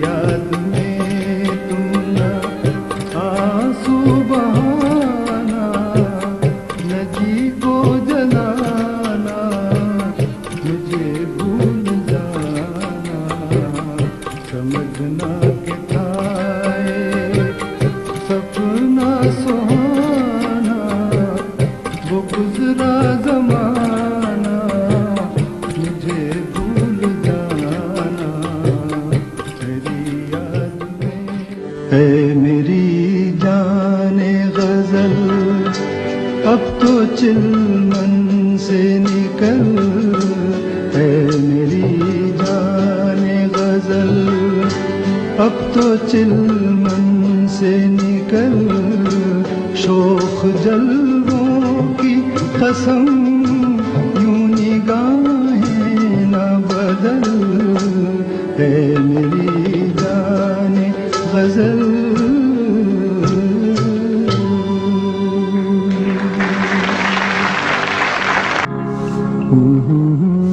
याद में तुम न आंसू बहाना, न जी को जलाना, मुझे भूल जाना, समझना के थाए सपना सुहाना, वो गुजरा जमाना, मुझे भूल जाना तेरी याद में। है मेरी जाने गजल अब तो चिलमन से निकल, है मेरी जाने गजल अब तो चिलमन से निकल, शोख जल्वों की कसम यूं निगाहें न बदल, है मेरी जाने गजल। Mm-hmm.